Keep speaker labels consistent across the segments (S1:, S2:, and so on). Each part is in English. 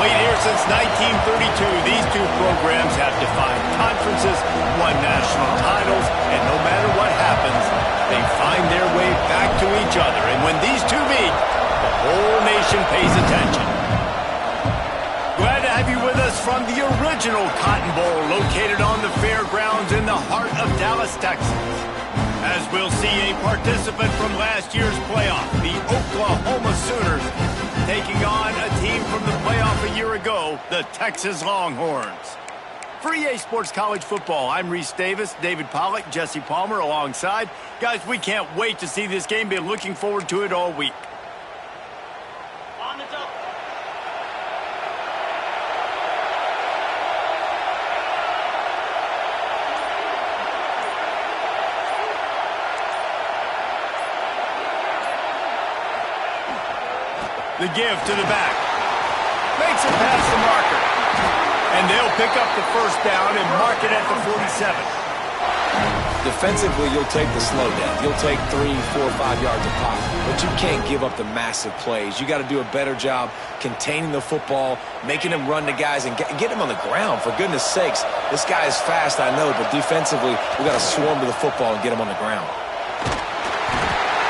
S1: Pete, here since 1932, these two programs have defined conferences, won national titles, and no matter what happens, they find their way back to each other. And when these two meet, the whole nation pays attention. Glad to have you with us from the original Cotton Bowl, located on the fairgrounds in the heart of Dallas, Texas. As we'll see a participant from last year's playoff, the Oklahoma Sooners, taking on a team from the playoff a year ago, the Texas Longhorns. For EA Sports College Football, I'm Reese Davis, David Pollack, Jesse Palmer alongside. Guys, we can't wait to see this game. Been looking forward to it all week.
S2: On the double.
S1: The give to the back. Makes it past the marker. And they'll pick up the first down and mark it at the 47.
S3: Defensively, you'll take the slow down. You'll take 3, 4, 5 yards a pop. But you can't give up the massive plays. You got to do a better job containing the football, making them run to guys, and get them on the ground. For goodness sakes, this guy is fast, I know, but defensively, we got to swarm to the football and get him on the ground.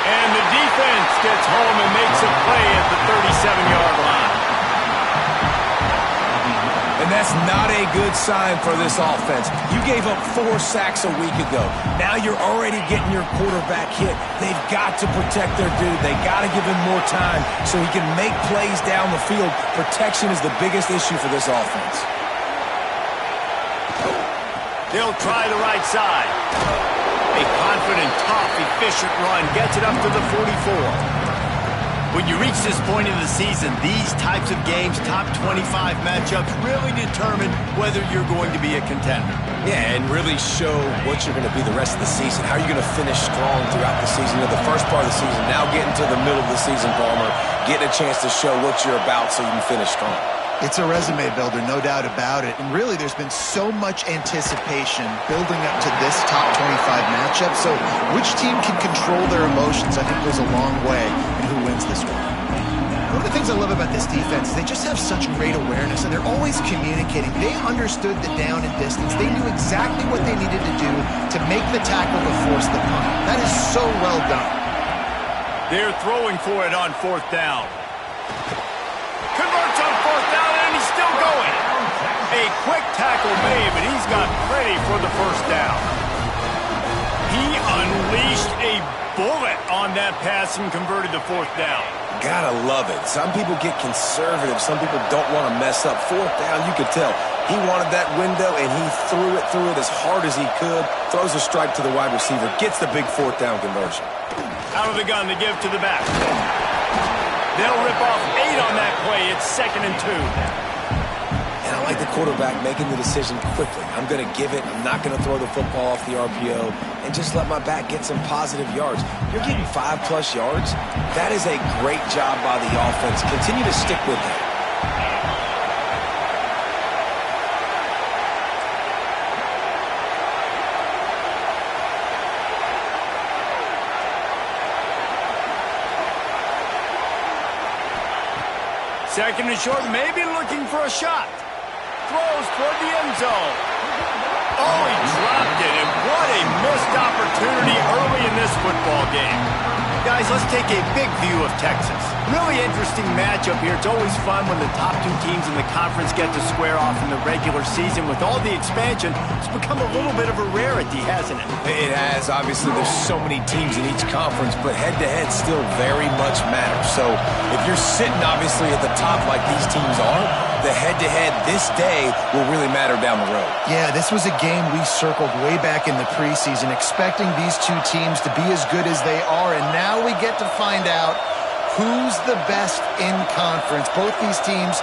S1: And the defense gets home and makes a play at the 37-yard line.
S4: And that's not a good sign for this offense. You gave up 4 sacks a week ago. Now you're already getting your quarterback hit. They've got to protect their dude. They got to give him more time so he can make plays down the field. Protection is the biggest issue for this offense.
S1: They'll try the right side. A confident, tough, efficient run gets it up to the 44. When you reach this point in the season, these types of games, top 25 matchups, really determine whether you're going to be a contender.
S3: Yeah, and really show what you're going to be the rest of the season. How are you going to finish strong throughout the season? You know, the first part of the season, now getting to the middle of the season, Palmer, getting a chance to show what you're about so you can finish strong.
S5: It's a resume builder, no doubt about it. And really, there's been so much anticipation building up to this top 25 matchup. So which team can control their emotions, I think, goes a long way in who wins this one. One of the things I love about this defense is they just have such great awareness, and they're always communicating. They understood the down and distance. They knew exactly what they needed to do to make the tackle to force the punt. That is so well done.
S1: They're throwing for it on 4th down. Converts on 4th down, and he's still going. A quick tackle made, but he's got plenty for the first down. He unleashed a bullet on that pass and converted the 4th down.
S3: Gotta love it. Some people get conservative. Some people don't want to mess up. 4th down, you could tell. He wanted that window, and he threw it as hard as he could. Throws a strike to the wide receiver. Gets the big 4th down conversion.
S1: Out of the gun, they give to the back. They'll rip off 8 on that play. It's 2nd and 2.
S3: And I like the quarterback making the decision quickly. I'm going to give it. I'm not going to throw the football off the RPO and just let my back get some positive yards. You're getting 5+ yards. That is a great job by the offense. Continue to stick with that.
S1: Second and short, maybe looking for a shot. Throws toward the end zone. Oh, he dropped it, and what a missed opportunity early in this football game. Guys, let's take a big view of Texas. Really interesting matchup here. It's always fun when the top 2 teams in the conference get to square off in the regular season. With all the expansion, it's become a little bit of a rarity, hasn't it?
S3: It has. Obviously, there's so many teams in each conference, but head-to-head still very much matters. So if you're sitting, obviously, at the top like these teams are, the head-to-head this day will really matter down the road.
S5: Yeah, this was a game we circled way back in the preseason, expecting these 2 teams to be as good as they are, and now we get to find out who's the best in conference. Both these teams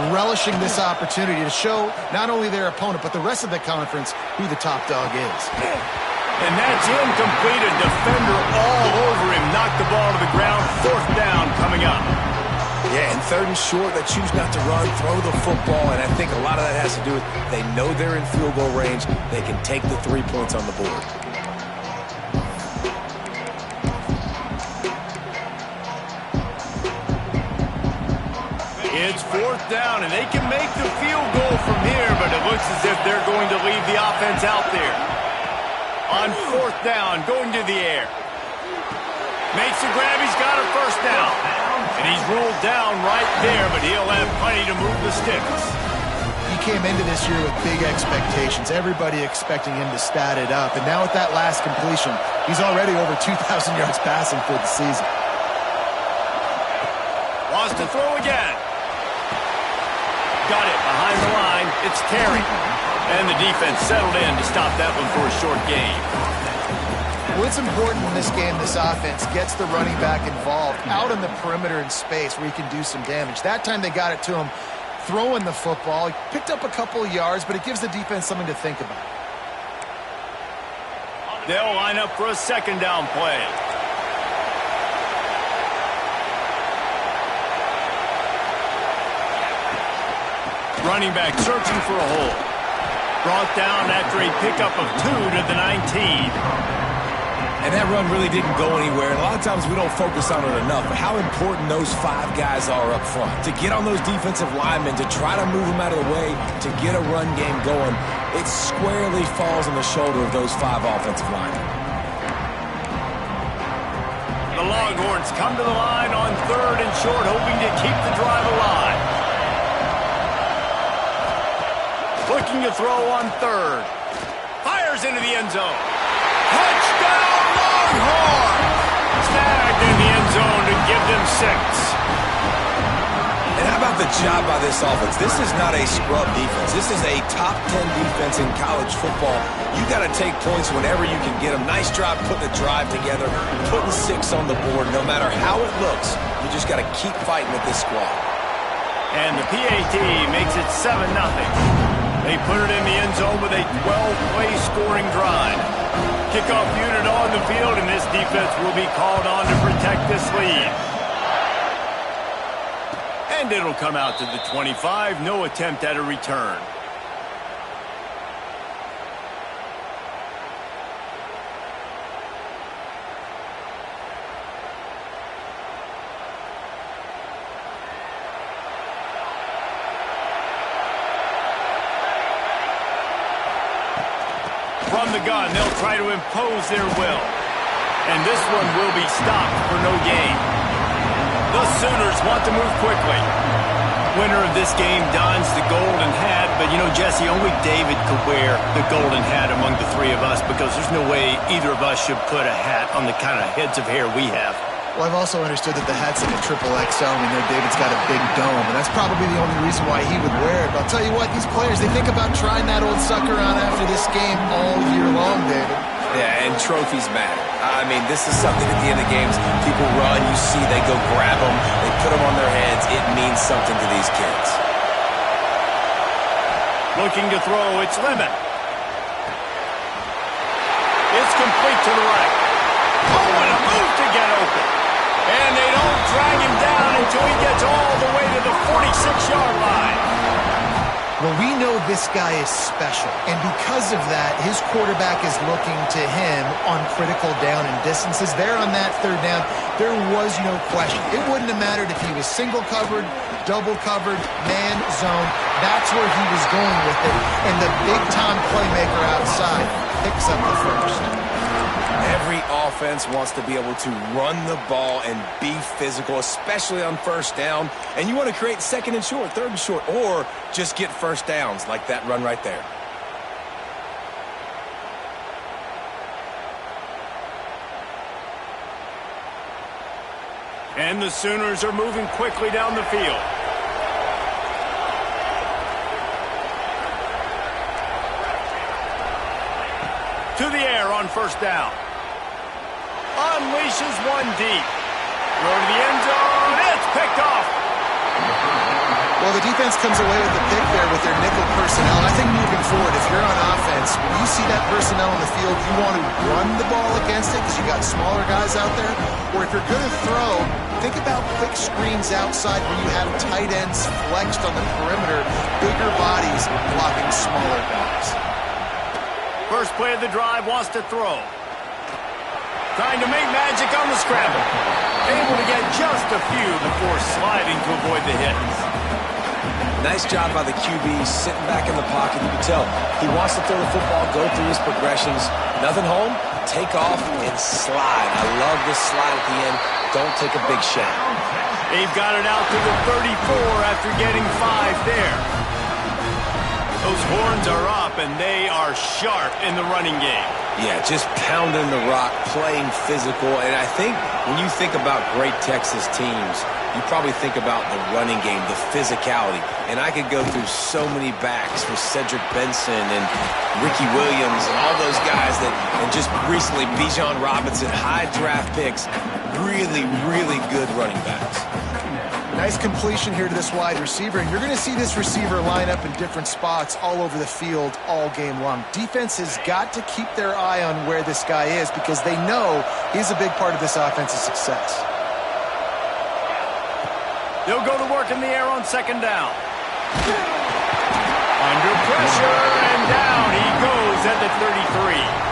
S5: relishing this opportunity to show not only their opponent, but the rest of the conference who the top dog is.
S1: And that's incomplete. A defender all over him. Knocked the ball to the ground. 4th down coming up.
S3: Yeah, and 3rd and short, they choose not to run, throw the football, and I think a lot of that has to do with they know they're in field goal range. They can take the 3 points on the board.
S1: It's 4th down, and they can make the field goal from here, but it looks as if they're going to leave the offense out there. On 4th down, going to the air. Makes the grab, he's got a first down. And he's ruled down right there, but he'll have plenty to move the sticks.
S5: He came into this year with big expectations. Everybody expecting him to stat it up. And now with that last completion, he's already over 2,000 yards passing for the season.
S1: Wants to throw again. Got it behind the line. It's Terry. And the defense settled in to stop that one for a short gain.
S5: Well, it's important in this game, this offense gets the running back involved out on the perimeter in space where he can do some damage. That time they got it to him throwing the football. He picked up a couple of yards, but it gives the defense something to think about.
S1: They'll line up for a 2nd down play. Running back searching for a hole. Brought down after a pickup of 2 to the 19.
S4: And that run really didn't go anywhere. And a lot of times we don't focus on it enough, but how important those 5 guys are up front. To get on those defensive linemen, to try to move them out of the way, to get a run game going, it squarely falls on the shoulder of those 5 offensive linemen.
S1: The Longhorns come to the line on 3rd and short, hoping to keep the drive alive. Looking to throw on 3rd. Fires into the end zone. Touchdown, Longhorns! Snagged in the end zone to give them 6.
S4: And how about the job by this offense? This is not a scrub defense. This is a top 10 defense in college football. You got to take points whenever you can get them. Nice job putting the drive together, putting 6 on the board. No matter how it looks, you just got to keep fighting with this squad.
S1: And the PAT makes it 7-0. They put it in the end zone with a 12-play scoring drive. Kickoff unit on the field, and this defense will be called on to protect this lead. And it'll come out to the 25. No attempt at a return. From the gun, they'll try to impose their will. And this one will be stopped for no gain. The Sooners want to move quickly. Winner of this game dons the golden hat, but you know, Jesse, only David could wear the golden hat among the 3 of us because there's no way either of us should put a hat on the kind of heads of hair we have.
S5: Well, I've also understood that the hat's like a triple XL. We know David's got a big dome, and that's probably the only reason why he would wear it. But I'll tell you what, these players, they think about trying that old sucker on after this game all year long, David.
S4: Yeah, and trophies matter. I mean, this is something at the end of games. People run, you see, they go grab them, they put them on their heads. It means something to these kids.
S1: Looking to throw, it's Lemon. It's complete to the right. Oh, and a move to get open. And they don't drag him down until he gets all the way to the 46-yard line.
S5: Well, we know this guy is special, and because of that, his quarterback is looking to him on critical down and distances. There on that 3rd down, there was no question. It wouldn't have mattered if he was single covered, double covered, man, zone. That's where he was going with it, and the big-time playmaker outside picks up the first.
S4: Every offense wants to be able to run the ball and be physical, especially on 1st down. And you want to create 2nd and short, 3rd and short, or just get 1st downs like that run right there.
S1: And the Sooners are moving quickly down the field. To the air on 1st down. Unleashes one deep. Throw to the end zone. It's picked off.
S5: Well, the defense comes away with the pick there with their nickel personnel. I think moving forward, if you're on offense, when you see that personnel on the field, you want to run the ball against it because you got smaller guys out there. Or if you're going to throw, think about quick screens outside where you have tight ends flexed on the perimeter, bigger bodies blocking smaller guys.
S1: First play of the drive, wants to throw. Trying to make magic on the scramble. Able to get just a few before sliding to avoid the hits.
S3: Nice job by the QB, sitting back in the pocket. You can tell he wants to throw the football, go through his progressions. Nothing home, take off and slide. I love this slide at the end. Don't take a big shot.
S1: They've got it out to the 34 after getting 5 there. Those horns are up, and they are sharp in the running game.
S3: Yeah, just pounding the rock, playing physical. And I think when you think about great Texas teams, you probably think about the running game, the physicality. And I could go through so many backs for Cedric Benson and Ricky Williams and all those guys that, and just recently Bijan Robinson, high draft picks, really, really good running backs.
S5: Nice completion here to this wide receiver, and you're going to see this receiver line up in different spots all over the field all game long. Defense has got to keep their eye on where this guy is because they know he's a big part of this offense's success.
S1: They'll go to work in the air on second down. Under pressure, and down he goes at the 33.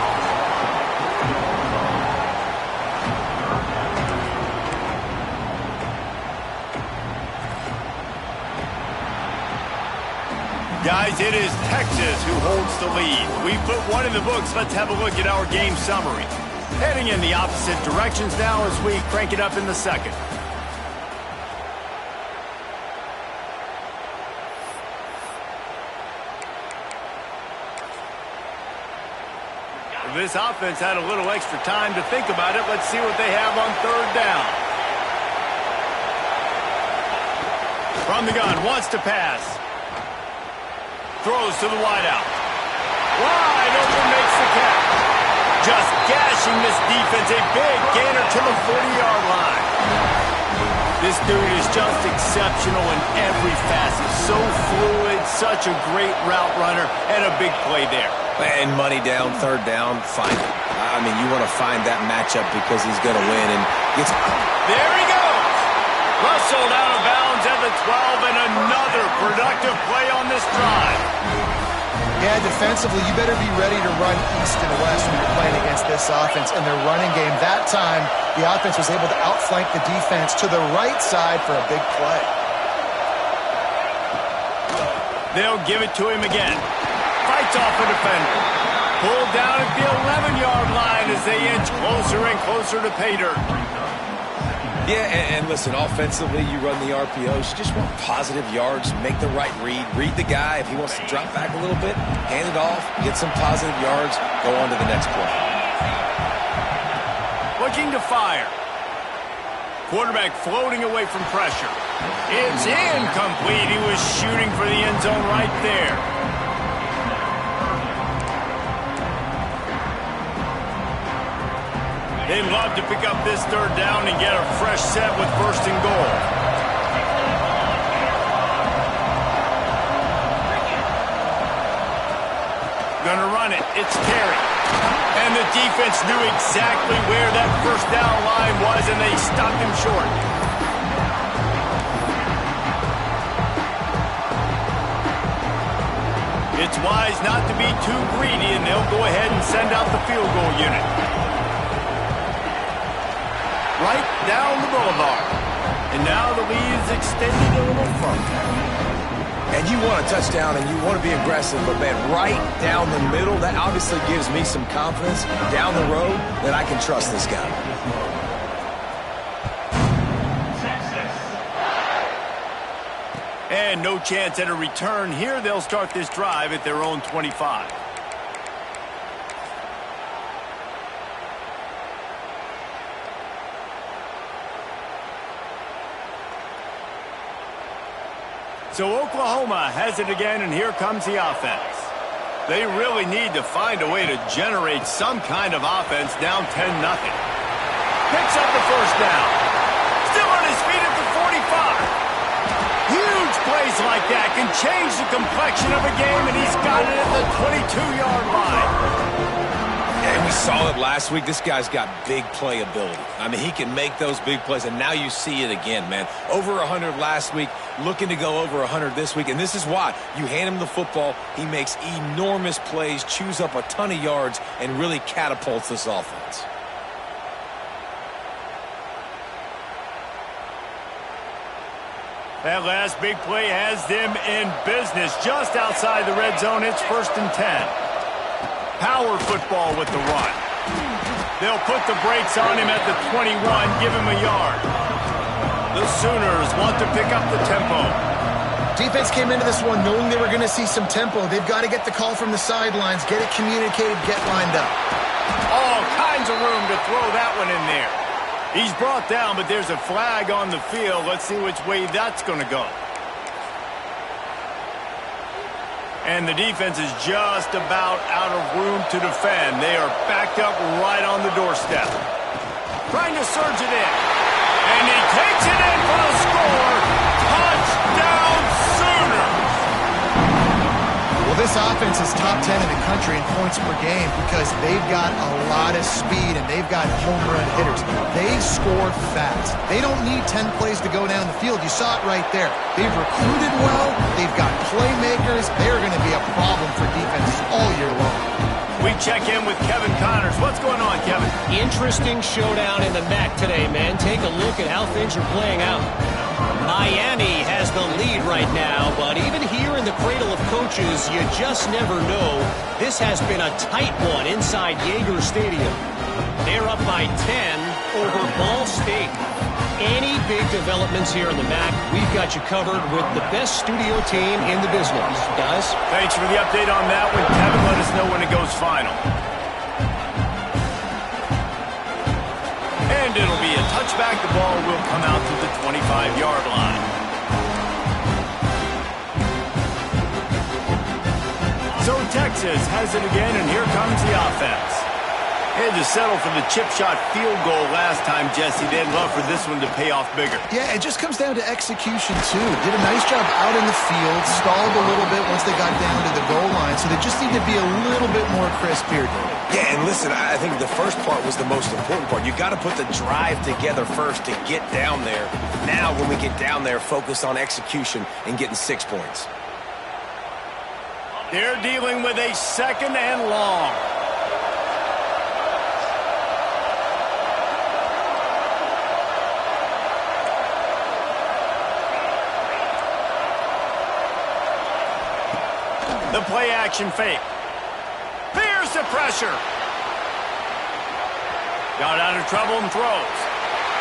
S1: Guys, it is Texas who holds the lead. We put one in the books. Let's have a look at our game summary. Heading in the opposite directions now as we crank it up in the second. This offense had a little extra time to think about it. Let's see what they have on third down. From the gun, wants to pass. Throws to the wideout. Wide open, makes the catch. Just gashing this defense. A big gainer to the 40-yard line. This dude is just exceptional in every facet. So fluid, such a great route runner, and a big play there.
S3: And money down, third down, find it. I mean, you want to find that matchup because he's going to win. And gets.
S1: There he goes. Rustled out of bounds at the 12, and another productive play on this drive.
S5: Yeah, defensively, you better be ready to run east and west when you're playing against this offense in their running game. That time, the offense was able to outflank the defense to the right side for a big play.
S1: They'll give it to him again. Fights off a defender. Pulled down at the 11-yard line as they inch closer and closer to pay dirt.
S3: Yeah, and listen, offensively, you run the RPOs. You just want positive yards, make the right read. Read the guy. If he wants to drop back a little bit, hand it off, get some positive yards, go on to the next play.
S1: Looking to fire. Quarterback floating away from pressure. It's incomplete. He was shooting for the end zone right there. They'd love to pick up this third down and get a fresh set with first and goal. Gonna run it. It's Terry. And the defense knew exactly where that first down line was, and they stopped him short. It's wise not to be too greedy, and they'll go ahead and send out the field goal unit. Right down the boulevard. And now the lead is extended a little further.
S3: And you want a touchdown and you want to be aggressive, but man, right down the middle, that obviously gives me some confidence down the road that I can trust this guy.
S1: And no chance at a return here. They'll start this drive at their own 25. So Oklahoma has it again, and here comes the offense. They really need to find a way to generate some kind of offense down 10-0. Picks up the first down. Still on his feet at the 45. Huge plays like that can change the complexion of a game, and he's got it at the 22-yard line.
S3: And we saw it last week. This guy's got big playability. I mean, he can make those big plays, and now you see it again, man. Over 100 last week, looking to go over 100 this week, and this is why. You hand him the football, he makes enormous plays, chews up a ton of yards, and really catapults this offense.
S1: That last big play has them in business. Just outside the red zone, it's 1st and 10. Power football with the run. They'll put the brakes on him at the 21, give him a yard. The Sooners want to pick up the tempo.
S5: Defense came into this one knowing they were going to see some tempo. They've got to get the call from the sidelines, get it communicated, get lined up.
S1: All kinds of room to throw that one in there. He's brought down, but there's a flag on the field. Let's see which way that's going to go. And the defense is just about out of room to defend. They are backed up right on the doorstep. Trying to surge it in. And he takes it in for the score. Touchdown Sooners!
S5: Well, this offense is top 10 in the country in points per game because they've got a lot of speed and they've got home run hitters. They score fast. They don't need 10 plays to go down the field. You saw it right there. They've recruited well. They've got playmakers. They're going to be a problem for defenses all year long.
S1: We check in with Kevin Connors. What's going on, Kevin?
S2: Interesting showdown in the MAC today, man. Take a look at how things are playing out. Miami has the lead right now, but even here in the cradle of coaches, you just never know. This has been a tight one inside Yager Stadium. They're up by 10 over Ball State. Any big developments here in the MAC, we've got you covered with the best studio team in the business. Guys?
S1: Thanks for the update on that one, Kevin. Let us know when it goes final. And it'll be a touchback. The ball will come out to the 25-yard line. So Texas has it again, and here comes the offense. They had to settle for the chip shot field goal last time, Jesse. They'd love for this one to pay off bigger.
S5: Yeah, it just comes down to execution, too. Did a nice job out in the field, stalled a little bit once they got down to the goal line, so they just need to be a little bit more crisp here, David.
S3: Yeah, and listen, I think the first part was the most important part. You got to put the drive together first to get down there. Now, when we get down there, focus on execution and getting 6 points.
S1: They're dealing with a 2nd and long. The play action fake. Fears the pressure. Got out of trouble and throws.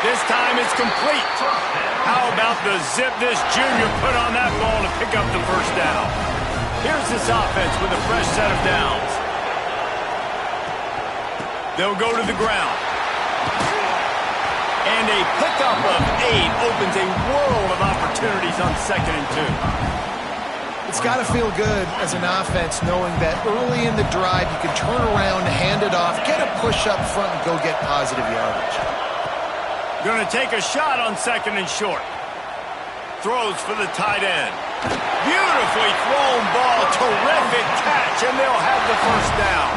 S1: This time it's complete. How about the zip this junior put on that ball to pick up the first down? Here's this offense with a fresh set of downs. They'll go to the ground. And a pickup of 8 opens a world of opportunities on 2nd and 2.
S5: It's got to feel good as an offense knowing that early in the drive you can turn around, hand it off, get a push up front, and go get positive yardage.
S1: Going to take a shot on 2nd and short. Throws for the tight end. Beautifully thrown ball. Terrific catch, and they'll have the first down.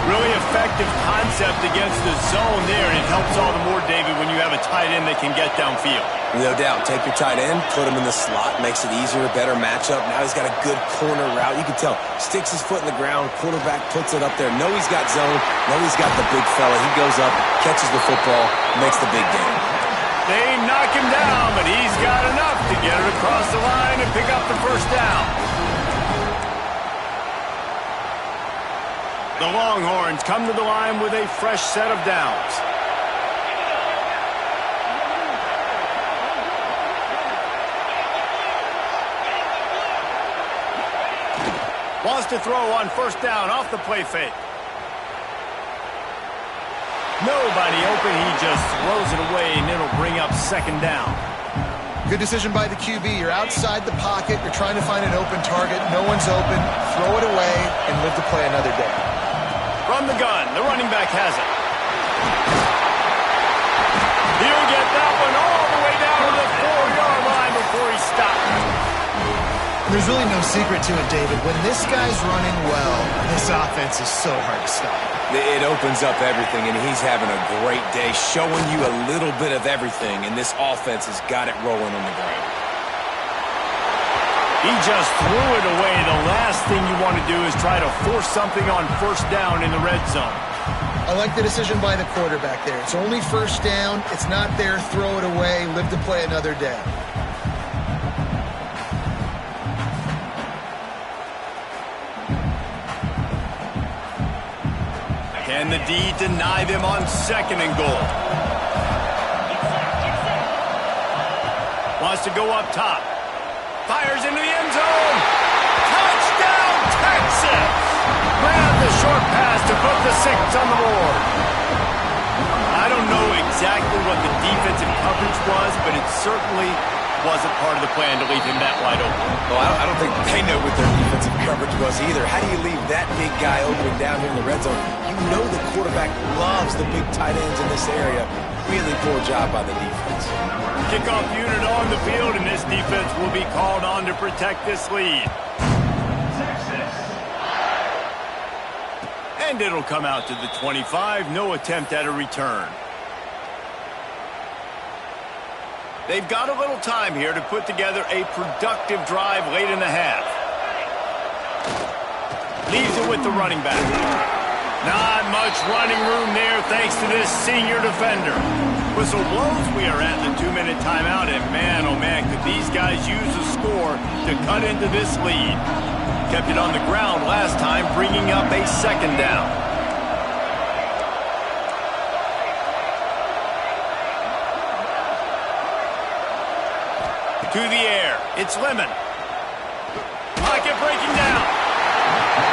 S1: Really effective concept against the zone there, and it helps all the more, David, when you have a tight end that can get downfield.
S3: No doubt. Take your tight end, put him in the slot, makes it easier, better matchup. Now he's got a good corner route. You can tell. Sticks his foot in the ground, quarterback puts it up there. Know he's got zone. Know he's got the big fella. He goes up, catches the football, makes the big game.
S1: They knock him down, but he's got enough to get it across the line and pick up the first down. The Longhorns come to the line with a fresh set of downs. Wants to throw on first down off the play fake. Nobody open. He just throws it away, and it'll bring up 2nd down.
S5: Good decision by the QB. You're outside the pocket. You're trying to find an open target. No one's open. Throw it away and live to play another day.
S1: From the gun, the running back has it. He'll get that one all the way down to the 4-yard line before he stops.
S5: There's really no secret to it, David. When this guy's running well, this offense is so hard to stop.
S3: It opens up everything, and he's having a great day, showing you a little bit of everything, and this offense has got it rolling on the ground.
S1: He just threw it away. The last thing you want to do is try to force something on first down in the red zone.
S5: I like the decision by the quarterback there. It's only first down. It's not there. Throw it away. Live to play another day.
S1: And the D deny them on 2nd and goal. Wants to go up top. Fires into the end zone. Touchdown, Texas! Grab the short pass to put the 6 on the board. I don't know exactly what the defensive coverage was, but it certainly wasn't part of the plan to leave him that wide open.
S3: Well, I don't think they know what their defensive coverage was either. How do you leave that big guy open down here in the red zone? You know the quarterback loves the big tight ends in this area. Really poor job by the defense.
S1: Kickoff unit on the field, and this defense will be called on to protect this lead. And it'll come out to the 25. No attempt at a return. They've got a little time here to put together a productive drive late in the half. Leaves it with the running back. Not much running room there thanks to this senior defender. Whistle blows, we are at the 2-minute timeout, and man, oh man, could these guys use a score to cut into this lead. Kept it on the ground last time, bringing up a 2nd down. To the air, it's Lemon. Pocket breaking down.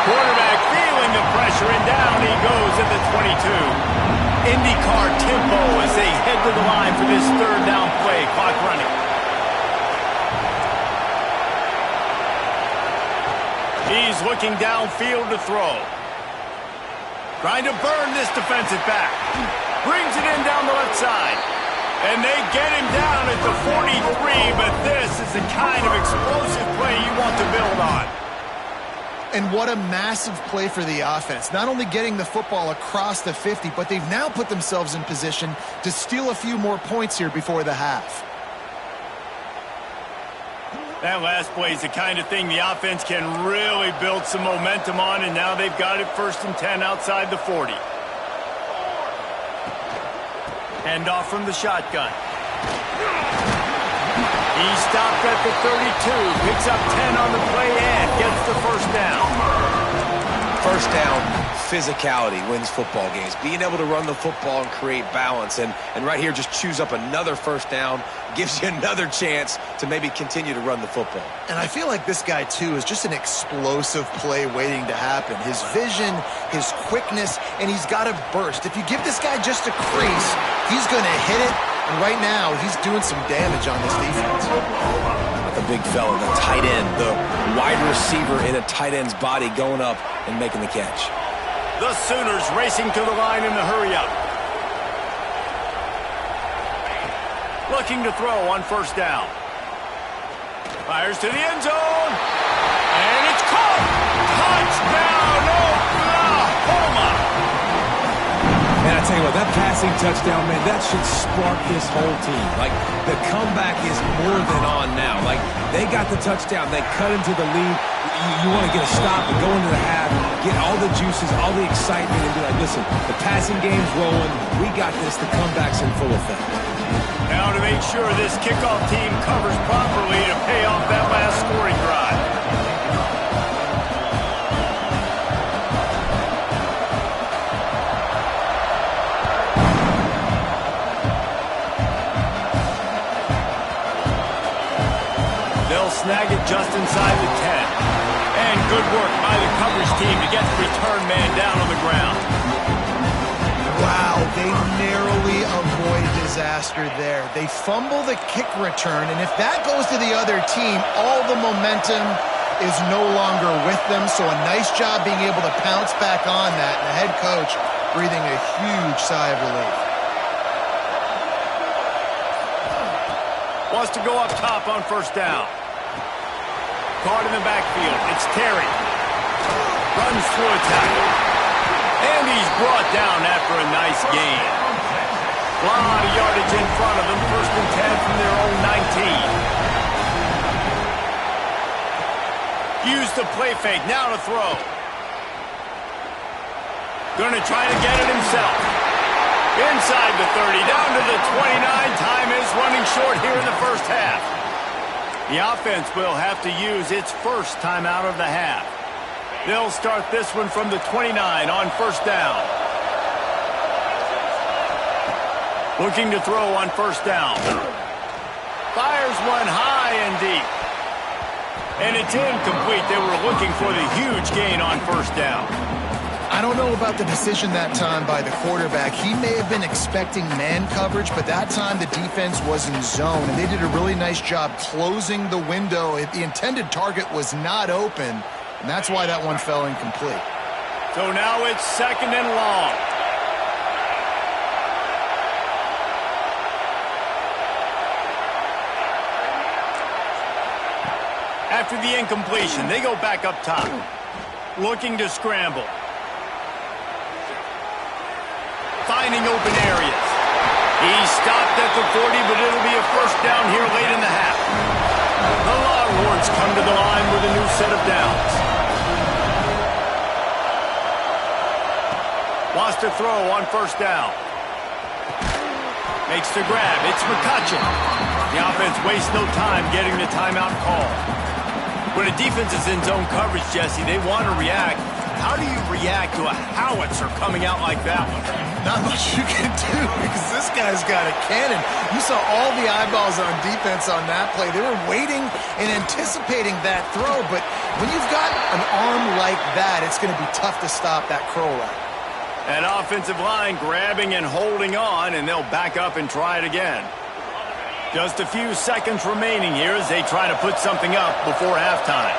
S1: Quarterback feeling the pressure, and down he goes at the 22. IndyCar tempo as they head to the line for this 3rd down play. Clock running. He's looking downfield to throw. Trying to burn this defensive back. Brings it in down the left side. And they get him down at the 43, but this is the kind of explosive play you want to build on.
S5: And what a massive play for the offense. Not only getting the football across the 50, but they've now put themselves in position to steal a few more points here before the half.
S1: That last play is the kind of thing the offense can really build some momentum on, and now they've got it 1st and 10 outside the 40. Hand off from the shotgun. He stopped at the 32, picks up 10 on the play and gets the 1st down.
S3: 1st down, physicality wins football games. Being able to run the football and create balance. And right here, just choose up another 1st down, gives you another chance to maybe continue to run the football.
S5: And I feel like this guy, too, is just an explosive play waiting to happen. His vision, his quickness, and he's got a burst. If you give this guy just a crease, he's going to hit it. And right now, he's doing some damage on this defense.
S3: The big fella, the tight end, the wide receiver in a tight end's body going up and making the catch.
S1: The Sooners racing to the line in the hurry-up. Looking to throw on 1st down. Fires to the end zone. And it's caught. Touchdown, Oklahoma.
S4: And I tell you what, that passing touchdown, man, that should spark this whole team. Like, the comeback is more than on now. Like, they got the touchdown. They cut into the lead. You want to get a stop and go into the half, get all the juices, all the excitement, and be like, listen, the passing game's rolling. We got this. The comeback's in full effect.
S1: Now to make sure this kickoff team covers properly to pay off that last scoring drive. They'll snag it just inside the 10. And good work by the coverage team to get the return man down on the ground.
S5: Wow, they narrowly avoid disaster there. They fumble the kick return, and if that goes to the other team, all the momentum is no longer with them. So a nice job being able to pounce back on that, and the head coach breathing a huge sigh of relief.
S1: Wants to go up top on 1st down. Caught in the backfield. It's Terry. Runs through a tackle. And he's brought down after a nice gain. A lot of yardage in front of them. 1st and 10 from their own 19. Use the play fake. Now to throw. Going to try to get it himself. Inside the 30. Down to the 29. Time is running short here in the 1st half. The offense will have to use its 1st timeout of the half. They'll start this one from the 29 on 1st down. Looking to throw on first down. Fires one high and deep. And it's incomplete. They were looking for the huge gain on first down.
S5: I don't know about the decision that time by the quarterback. He may have been expecting man coverage, but that time the defense was in zone, and they did a really nice job closing the window. The intended target was not open, and that's why that one fell incomplete.
S1: So now it's second and long. After the incompletion, they go back up top. Looking to scramble. Finding open areas. He stopped at the 40, but it'll be a first down here late in the half. The Longhorns come to the line with a new set of downs. Wants to throw on first down. Makes the grab. It's McCutcheon. The offense wastes no time getting the timeout call. When a defense is in zone coverage, Jesse, they want to react. How do you react to a howitzer coming out like that one?
S5: Not much you can do because this guy's got a cannon. You saw all the eyeballs on defense on that play. They were waiting and anticipating that throw, but when you've got an arm like that, it's going to be tough to stop that curl route.
S1: An offensive line grabbing and holding on, and they'll back up and try it again. Just a few seconds remaining here as they try to put something up before halftime.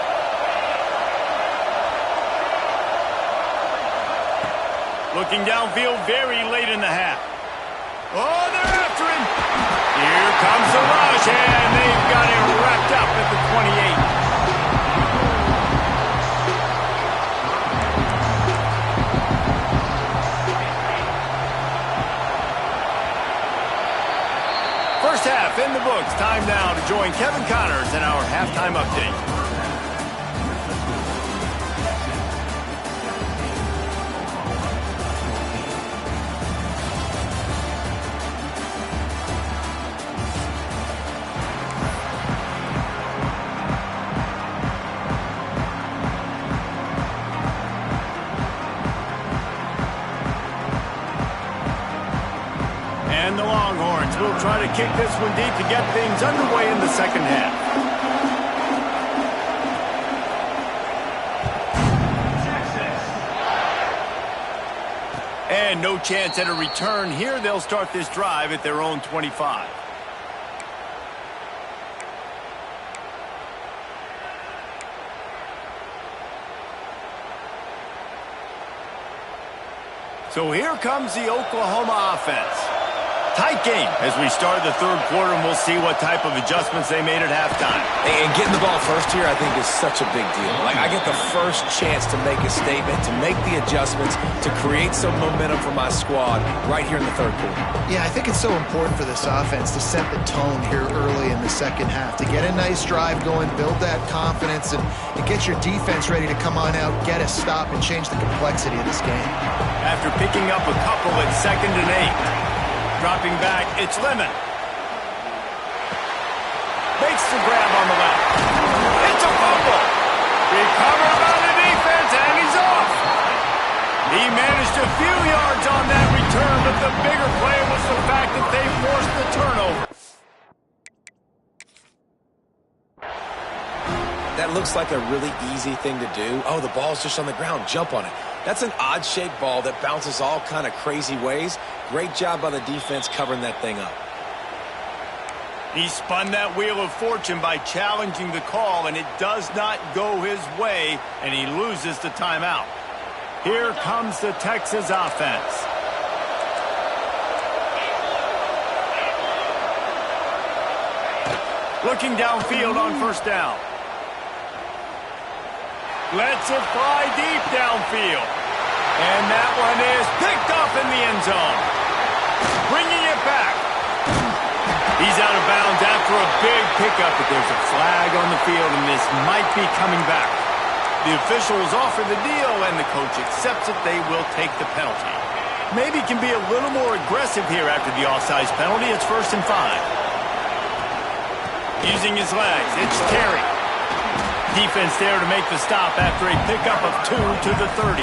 S1: Looking downfield very late in the half. Oh, they're after him. Here comes the rush, and they've got it wrapped up at the 28. First half in the books. Time now to join Kevin Connors in our halftime update. And the Longhorns will try to kick this one deep to get things underway in the second half. And no chance at a return here. They'll start this drive at their own 25. So here comes the Oklahoma offense. Tight game as we start the third quarter, and we'll see what type of adjustments they made at halftime.
S3: And getting the ball first here, I think, is such a big deal. Like, I get the first chance to make a statement, to make the adjustments, to create some momentum for my squad right here in the third quarter.
S5: Yeah, I think it's so important for this offense to set the tone here early in the second half, to get a nice drive going, build that confidence, and get your defense ready to come on out, get a stop, and change the complexity of this game.
S1: After picking up a couple at 2nd and 8. Dropping back, it's Lemon. Makes the grab on the left. It's a fumble. Recovered by the defense, and he's off. He managed a few yards on that return, but the bigger play was the fact that they forced the turnover.
S3: That looks like a really easy thing to do. Oh, the ball's just on the ground. Jump on it. That's an odd-shaped ball that bounces all kind of crazy ways. Great job by the defense covering that thing up.
S1: He spun that wheel of fortune by challenging the call, and it does not go his way, and he loses the timeout. Here comes the Texas offense. Looking downfield on first down. Lets it fly deep downfield. And that one is picked up in the end zone. Bringing it back. He's out of bounds after a big pickup, but there's a flag on the field, and this might be coming back. The officials offer the deal, and the coach accepts it. They will take the penalty. Maybe can be a little more aggressive here after the offsides penalty. It's 1st and 5. Using his legs, it's Terry. Defense there to make the stop after a pickup of 2 to the 30.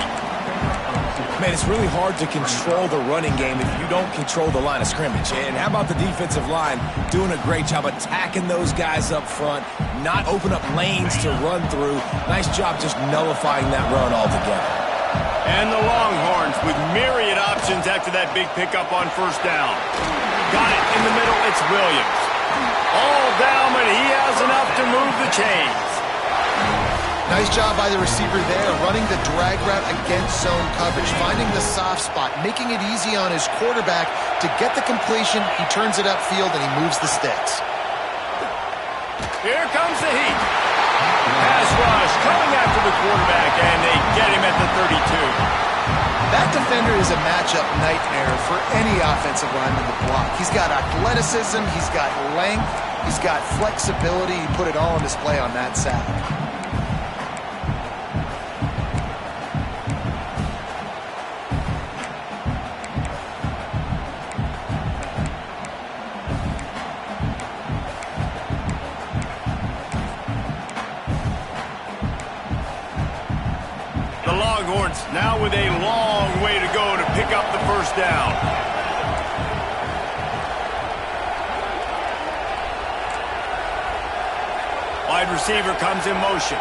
S4: Man, it's really hard to control the running game if you don't control the line of scrimmage. And how about the defensive line doing a great job attacking those guys up front, not open up lanes to run through. Nice job just nullifying that run altogether.
S1: And the Longhorns with myriad options after that big pickup on first down. Got it in the middle, it's Williams. All down, but he has enough to move the chains.
S5: Nice job by the receiver there, running the drag route against zone coverage, finding the soft spot, making it easy on his quarterback to get the completion. He turns it upfield and he moves the sticks.
S1: Here comes the heat. Pass rush coming after the quarterback, and they get him at the 32.
S5: That defender is a matchup nightmare for any offensive lineman to block. He's got athleticism, he's got length, he's got flexibility. He put it all on display on that sack.
S1: Now with a long way to go to pick up the first down. Wide receiver comes in motion.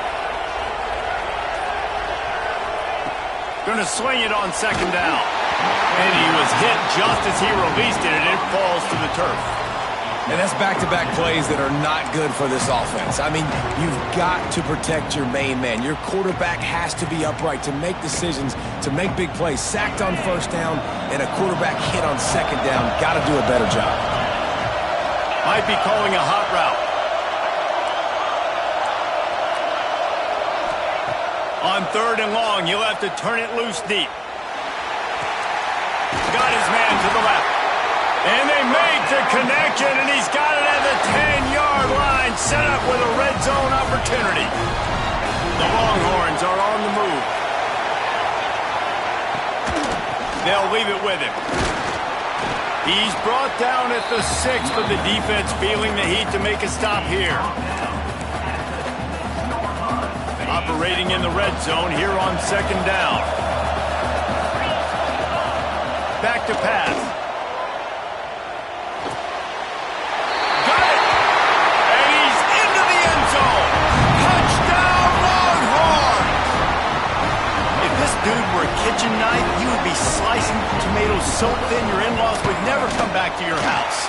S1: Going to swing it on second down. And he was hit just as he released it, and it falls to the turf.
S4: And that's back-to-back plays that are not good for this offense. I mean, you've got to protect your main man. Your quarterback has to be upright to make decisions, to make big plays. Sacked on first down and a quarterback hit on second down. Got to do a better job.
S1: Might be calling a hot route. On third and long, he'll have to turn it loose deep. Got his man to the left. And they make the connection, and he's got it at the 10-yard line, set up with a red zone opportunity. The Longhorns are on the move. They'll leave it with him. He's brought down at the 6, but the defense feeling the heat to make a stop here. Operating in the red zone here on second down. Back to pass. Kitchen knife, you would be slicing tomatoes so thin your in-laws would never come back to your house.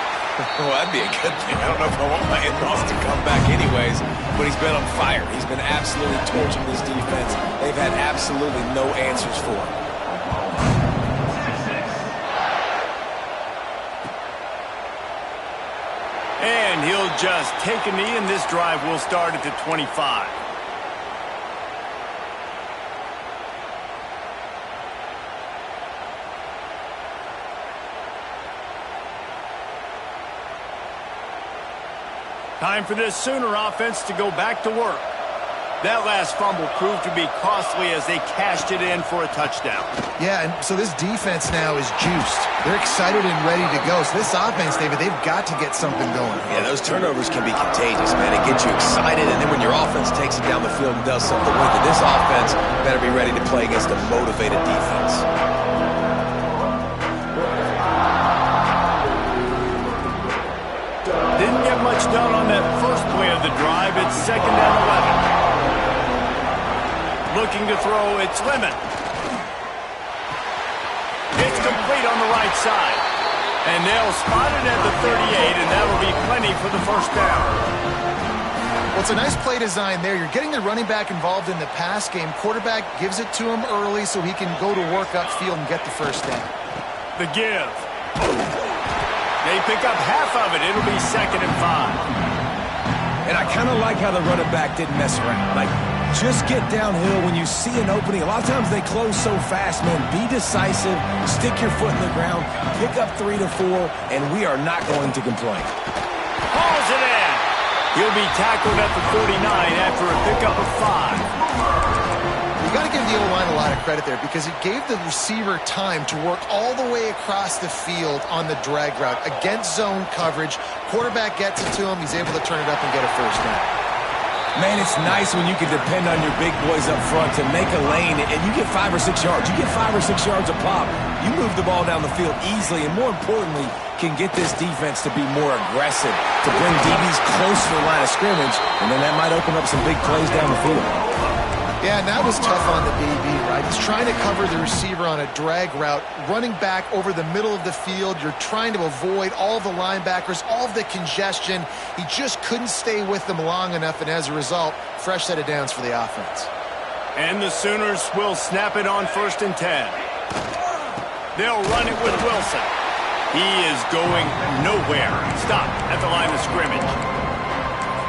S3: Well, that'd be a good thing. I don't know if I want my in-laws to come back anyways, but he's been on fire. He's been absolutely torching this defense. They've had absolutely no answers for him.
S1: And he'll just take a knee, and this drive will start at the 25. Time for this Sooner offense to go back to work. That last fumble proved to be costly as they cashed it in for a touchdown.
S5: Yeah, and so this defense now is juiced. They're excited and ready to go. So this offense, David, they've got to get something going.
S3: Yeah, those turnovers can be contagious, man. It gets you excited, and then when your offense takes it down the field and does something with it, this offense better be ready to play against a motivated defense.
S1: Didn't get much done on that first play of the drive. It's second down 11. Looking to throw, it's Lemon. It's complete on the right side. And they'll spot it at the 38, and that'll be plenty for the first down.
S5: Well, it's a nice play design there. You're getting the running back involved in the pass game. Quarterback gives it to him early so he can go to work upfield and get the first down.
S1: The give. They pick up half of it. It'll be second and 5.
S4: And I kind of like how the running back didn't mess around. Like, just get downhill when you see an opening. A lot of times they close so fast, man. Be decisive, stick your foot in the ground, pick up 3 to 4, and we are not going to complain.
S1: Hauls it in. He'll be tackled at the 49 after a pickup of 5.
S5: You got to give the O-line a lot of credit there because it gave the receiver time to work all the way across the field on the drag route against zone coverage. Quarterback gets it to him. He's able to turn it up and get a first down.
S4: Man, it's nice when you can depend on your big boys up front to make a lane, and you get 5 or 6 yards. You get 5 or 6 yards a pop. You move the ball down the field easily, and more importantly, can get this defense to be more aggressive, to bring DBs close to the line of scrimmage, and then that might open up some big plays down the field.
S5: Yeah, and that was tough on the DB, right? He's trying to cover the receiver on a drag route, running back over the middle of the field. You're trying to avoid all the linebackers, all of the congestion. He just couldn't stay with them long enough, and as a result, fresh set of downs for the offense.
S1: And the Sooners will snap it on 1st and 10. They'll run it with Wilson. He is going nowhere. Stop at the line of scrimmage.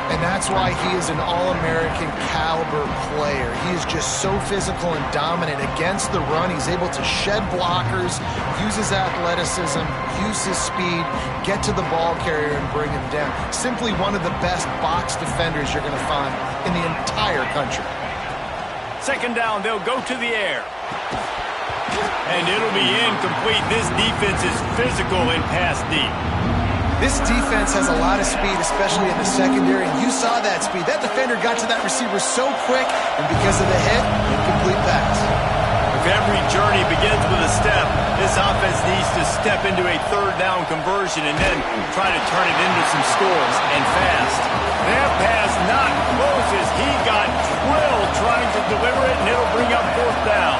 S5: And that's why he is an All-American caliber player. He is just so physical and dominant against the run. He's able to shed blockers, use his athleticism, use his speed, get to the ball carrier and bring him down. Simply one of the best box defenders you're going to find in the entire country.
S1: 2nd down, they'll go to the air. And it'll be incomplete. This defense is physical and pass deep.
S5: This defense has a lot of speed, especially in the secondary, and you saw that speed. That defender got to that receiver so quick, and because of the hit, incomplete pass.
S1: If every journey begins with a step, this offense needs to step into a 3rd down conversion and then try to turn it into some scores, and fast. That pass not close as he got drilled trying to deliver it, and it'll bring up 4th down.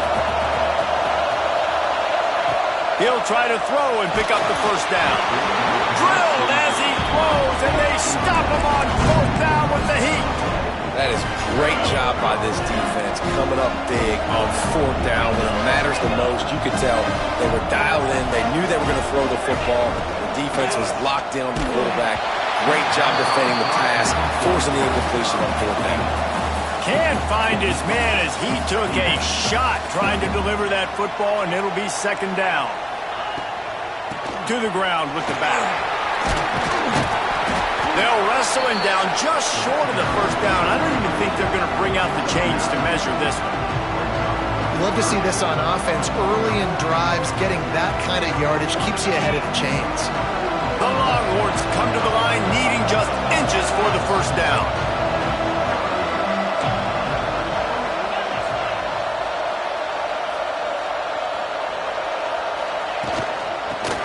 S1: He'll try to throw and pick up the 1st down. Drilled as he throws, and they stop him on 4th down with the heat.
S3: That is great job by this defense, coming up big on 4th down when it matters the most. You could tell they were dialed in. They knew they were going to throw the football. The defense was locked in on the quarterback. Great job defending the pass, forcing the incompletion on 4th down.
S1: Can't find his man as he took a shot trying to deliver that football, and it'll be 2nd down. To the ground with the bat. They'll wrestle him down just short of the 1st down. I don't even think they're going to bring out the chains to measure this one.
S5: You love to see this on offense. Early in drives, getting that kind of yardage keeps you ahead of the chains.
S1: The Longhorns come to the line needing just inches for the 1st down.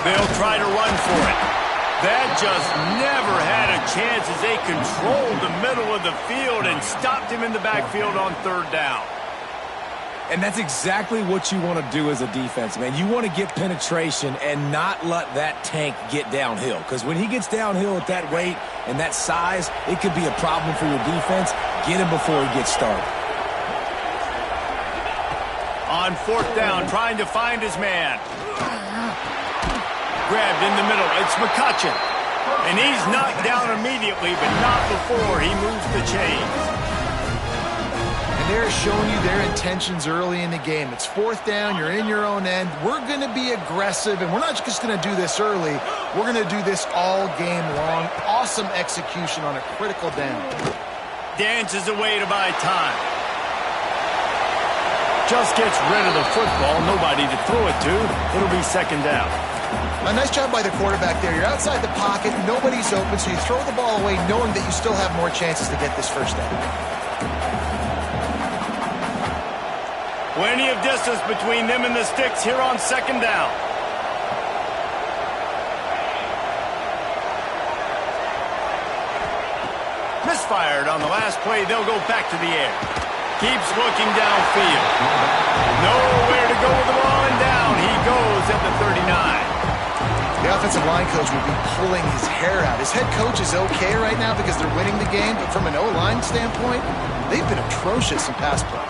S1: They'll try to run for it. That just never had a chance as they controlled the middle of the field and stopped him in the backfield on 3rd down.
S4: And that's exactly what you want to do as a defense, man. You want to get penetration and not let that tank get downhill. Because when he gets downhill at that weight and that size, it could be a problem for your defense. Get him before he gets started.
S1: On 4th down, trying to find his man. Grabbed in the middle. It's McCutcheon. And he's knocked down immediately, but not before he moves the chains.
S5: And they're showing you their intentions early in the game. It's 4th down. You're in your own end. We're going to be aggressive, and we're not just going to do this early. We're going to do this all game long. Awesome execution on a critical down.
S1: Dances away to buy time. Just gets rid of the football. Nobody to throw it to. It'll be 2nd down.
S5: A nice job by the quarterback there. You're outside the pocket, nobody's open, so you throw the ball away knowing that you still have more chances to get this 1st down.
S1: Plenty of distance between them and the sticks here on 2nd down. Misfired on the last play. They'll go back to the air. Keeps looking downfield. Nowhere to go with the ball, and down he goes at the 39.
S5: The offensive line coach will be pulling his hair out. His head coach is okay right now because they're winning the game, but from an O-line standpoint, they've been atrocious in pass play.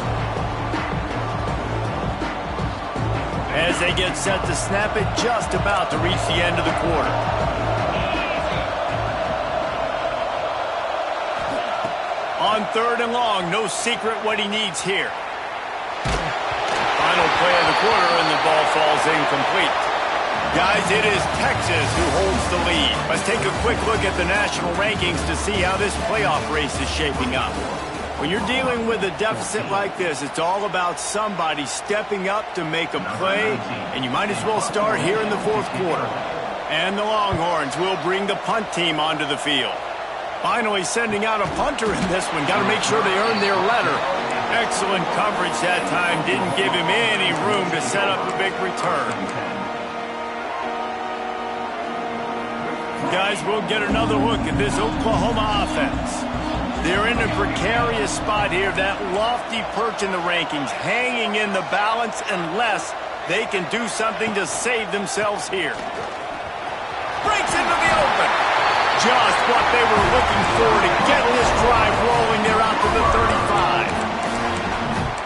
S1: As they get set to snap it, just about to reach the end of the quarter. On 3rd and long, no secret what he needs here. Final play of the quarter, and the ball falls incomplete. Guys, it is Texas who holds the lead. Let's take a quick look at the national rankings to see how this playoff race is shaping up. When you're dealing with a deficit like this, it's all about somebody stepping up to make a play, and you might as well start here in the 4th quarter. And the Longhorns will bring the punt team onto the field. Finally sending out a punter in this one. Got to make sure they earn their letter. Excellent coverage that time. Didn't give him any room to set up a big return. Guys, we'll get another look at this Oklahoma offense. They're in a precarious spot here. That lofty perch in the rankings, hanging in the balance unless they can do something to save themselves here. Breaks into the open. Just what they were looking for to get this drive rolling. They're out to the 35.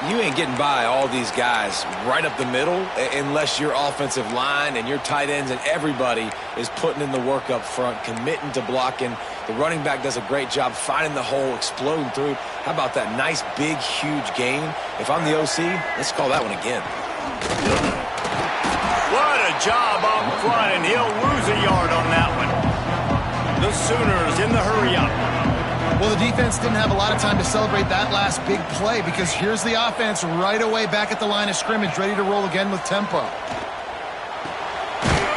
S3: You ain't getting by all these guys right up the middle unless your offensive line and your tight ends and everybody is putting in the work up front, committing to blocking. The running back does a great job finding the hole, exploding through. How about that nice, big, huge gain? If I'm the OC, let's call that one again.
S1: What a job up front, and he'll lose a yard on that one. The Sooners in the hurry-up.
S5: Well, the defense didn't have a lot of time to celebrate that last big play because here's the offense right away back at the line of scrimmage, ready to roll again with tempo.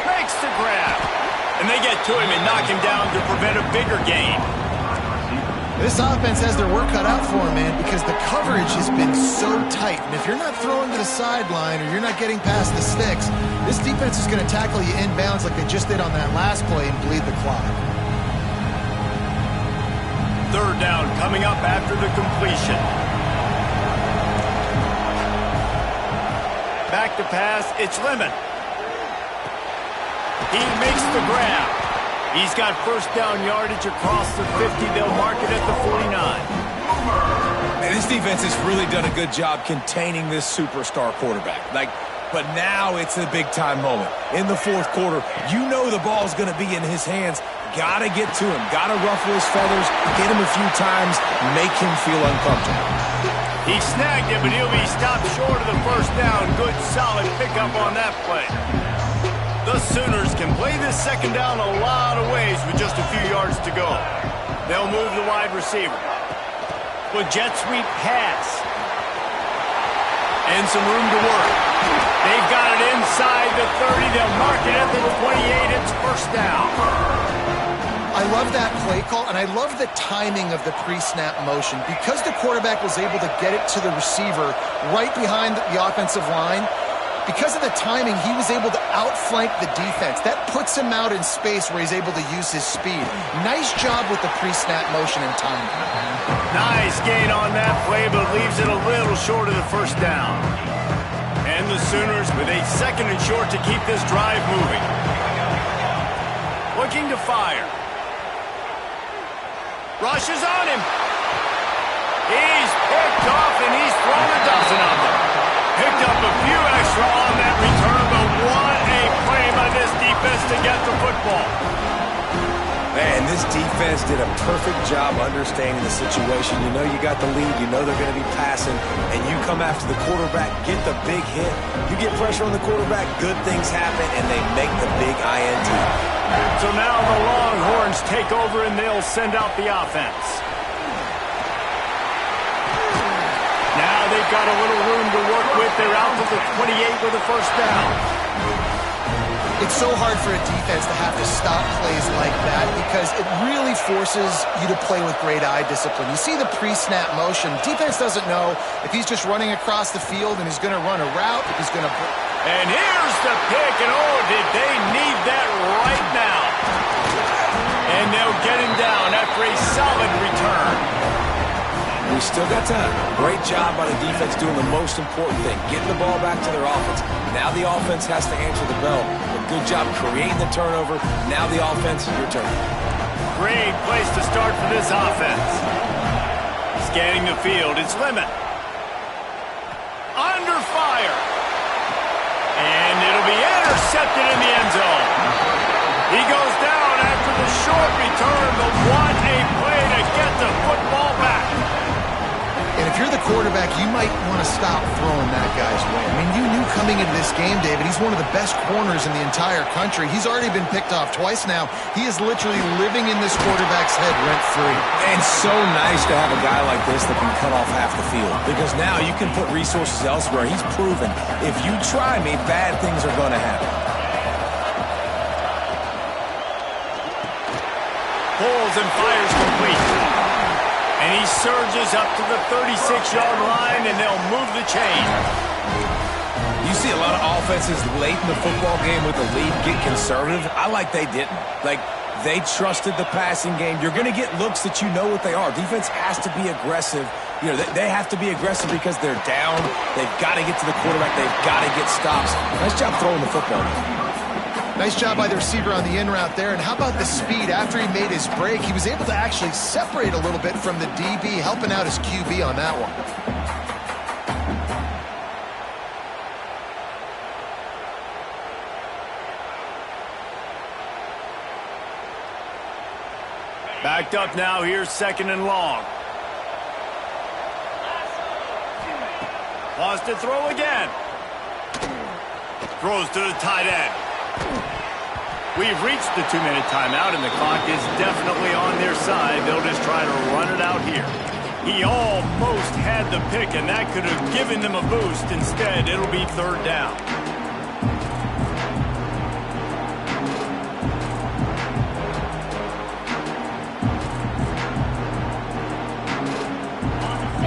S1: Makes the grab. And they get to him and knock him down to prevent a bigger gain.
S5: This offense has their work cut out for them, man, because the coverage has been so tight. And if you're not throwing to the sideline or you're not getting past the sticks, this defense is going to tackle you inbounds like they just did on that last play and bleed the clock.
S1: Third down coming up after the completion. Back to pass, it's Lemon. He makes the grab. He's got first down yardage across the 50. They'll mark it at the 49.
S4: And this defense has really done a good job containing this superstar quarterback. But now it's a big-time moment. In the fourth quarter, you know the ball's going to be in his hands. Got to get to him. Got to ruffle his feathers, hit him a few times, make him feel uncomfortable.
S1: He snagged it, but he'll be stopped short of the first down. Good, solid pickup on that play. The Sooners can play this second down a lot of ways with just a few yards to go. They'll move the wide receiver. With jet sweep pass. And some room to work. They've got it inside the 30. They'll mark it at the 28. It's first down.
S5: I love that play call, and I love the timing of the pre-snap motion. Because the quarterback was able to get it to the receiver right behind the offensive line, because of the timing, he was able to outflank the defense. That puts him out in space where he's able to use his speed. Nice job with the pre-snap motion and timing.
S1: Nice gain on that play, but leaves it a little short of the first down. And the Sooners with a second and short to keep this drive moving. Looking to fire. Rushes on him. He's picked off, and he's thrown a dozen of them. Picked up a few extra on that return, but what a play by this defense to get the football.
S3: Man, this defense did a perfect job understanding the situation. You know you got the lead. You know they're going to be passing, and you come after the quarterback, get the big hit. You get pressure on the quarterback, good things happen, and they make the big INT.
S1: So now the Longhorns take over, and they'll send out the offense. Now they've got a little room to work with. They're out to the 28 with a first down.
S5: It's so hard for a defense to have to stop plays like that because it really forces you to play with great eye discipline. You see the pre-snap motion. Defense doesn't know if he's just running across the field and he's going to run a route, if he's going to...
S1: And here's the pick, and oh, did they need that right now. And they'll get him down after a solid return.
S3: We still got time. Great job by the defense doing the most important thing, getting the ball back to their offense. Now the offense has to answer the bell. But good job creating the turnover. Now the offense, your turn.
S1: Great place to start for this offense. Scanning the field, it's Lemon. Under fire. And it'll be intercepted in the end zone. He goes down after the short return, but what a play to get the football back.
S5: And if you're the quarterback, you might want to stop throwing that guy's way. I mean, you knew coming into this game, David, he's one of the best corners in the entire country. He's already been picked off twice now. He is literally living in this quarterback's head rent-free.
S4: And so nice to have a guy like this that can cut off half the field. Because now you can put resources elsewhere. He's proven, if you try me, bad things are going to happen.
S1: pulls and fires complete. And he surges up to the 36-yard line, and they'll move the chain.
S4: You see a lot of offenses late in the football game with the lead get conservative. I like they didn't. Like, they trusted the passing game. You're going to get looks that you know what they are. Defense has to be aggressive. You know, they have to be aggressive because they're down. They've got to get to the quarterback. They've got to get stops. Nice job throwing the football.
S5: Nice job by the receiver on the in route there. And how about the speed? After he made his break, he was able to actually separate a little bit from the DB, helping out his QB on that one.
S1: Backed up now, here's 2nd and long. Wants to throw again. Throws to the tight end. We've reached the 2-minute timeout, and the clock is definitely on their side. They'll just try to run it out here. He almost had the pick, and that could have given them a boost. Instead, it'll be 3rd down.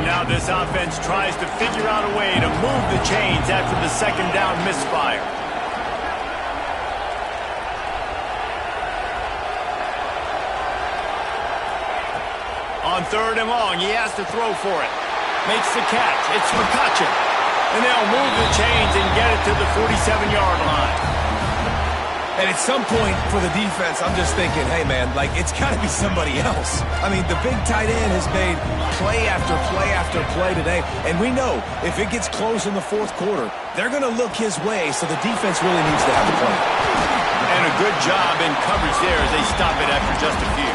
S1: Now this offense tries to figure out a way to move the chains after the 2nd down misfire. On 3rd and long, he has to throw for it. Makes the catch. It's McCutcheon. And they'll move the chains and get it to the 47-yard line.
S4: And at some point for the defense, I'm just thinking, hey, man, like, it's got to be somebody else. I mean, the big tight end has made play after play after play today. And we know if it gets close in the 4th quarter, they're going to look his way, so the defense really needs to have the play.
S1: And a good job in coverage there as they stop it after just a few.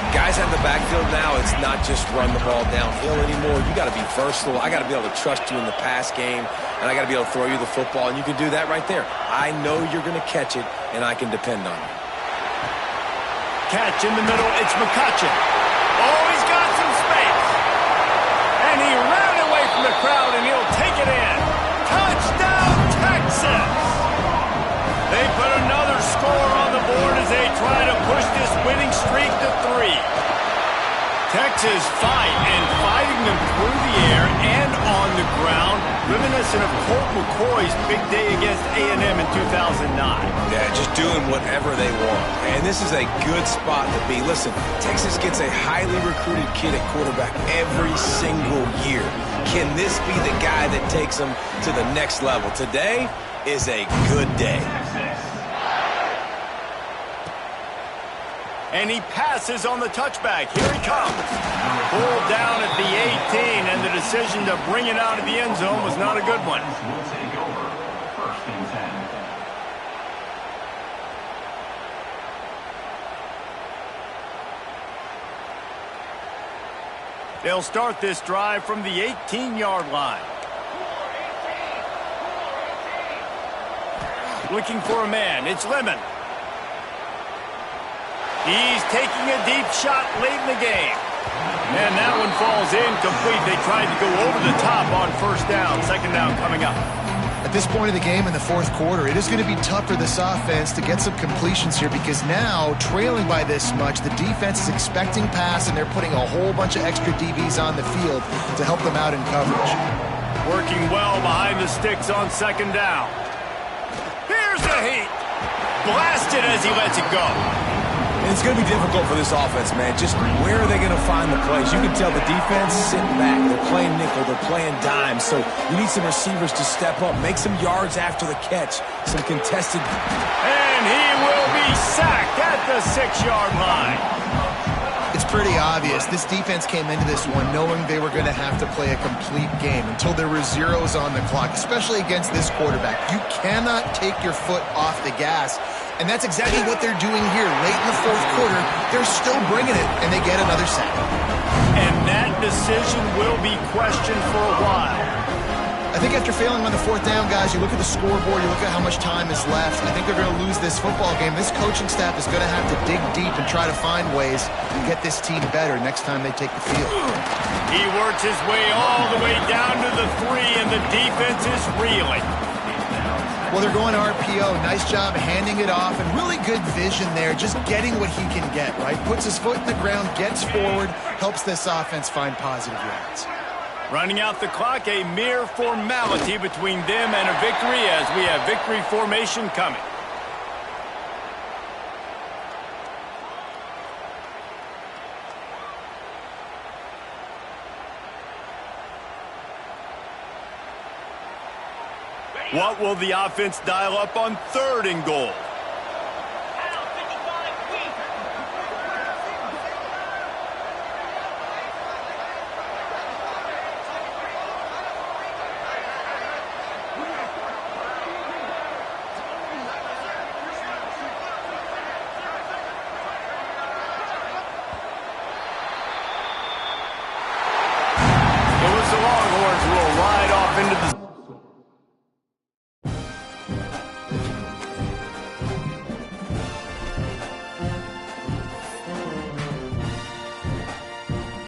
S3: Guys out in the backfield now, it's not just run the ball downhill anymore. You got to be versatile. I got to be able to trust you in the pass game, and I got to be able to throw you the football, and you can do that right there. I know you're going to catch it, and I can depend on you.
S1: Catch in the middle. It's McCutcheon. Oh, he's got some space. And he ran away from the crowd, and he'll take it in. Touchdown, Texas! They put another score on the board as they try to push this winning streak to 3. Texas fighting them through the air and on the ground, reminiscent of Colt McCoy's big day against A&M in 2009.
S3: Yeah, just doing whatever they want. And this is a good spot to be. Listen, Texas gets a highly recruited kid at quarterback every single year. Can this be the guy that takes them to the next level? Today is a good day.
S1: And he passes on the touchback. Here he comes. Pulled down at the 18, and the decision to bring it out of the end zone was not a good one. They'll start this drive from the 18-yard line. Looking for a man. It's Lemon. He's taking a deep shot late in the game. And that one falls incomplete. They tried to go over the top on 1st down. 2nd down coming up.
S5: At this point of the game in the 4th quarter, it is going to be tough for this offense to get some completions here because now, trailing by this much, the defense is expecting pass, and they're putting a whole bunch of extra DBs on the field to help them out in coverage.
S1: Working well behind the sticks on 2nd down. Here's the heat. Blasted as he lets it go.
S4: And it's going to be difficult for this offense, man. Just where are they going to find the plays? You can tell the defense sitting back. They're playing nickel. They're playing dime. So you need some receivers to step up, make some yards after the catch, some contested.
S1: And he will be sacked at the 6-yard line.
S5: It's pretty obvious. This defense came into this one knowing they were going to have to play a complete game until there were zeros on the clock, especially against this quarterback. You cannot take your foot off the gas. And that's exactly what they're doing here. Late in the 4th quarter, they're still bringing it, and they get another sack.
S1: And that decision will be questioned for a while.
S5: I think after failing on the 4th down, guys, you look at the scoreboard, you look at how much time is left. I think they're going to lose this football game. This coaching staff is going to have to dig deep and try to find ways to get this team better next time they take the field.
S1: He works his way all the way down to the 3, and the defense is reeling.
S5: Well, they're going RPO. Nice job handing it off, and really good vision there, just getting what he can get, right? Puts his foot in the ground, gets forward, helps this offense find positive yards.
S1: Running out the clock, a mere formality between them and a victory as we have victory formation coming. What will the offense dial up on 3rd and goal?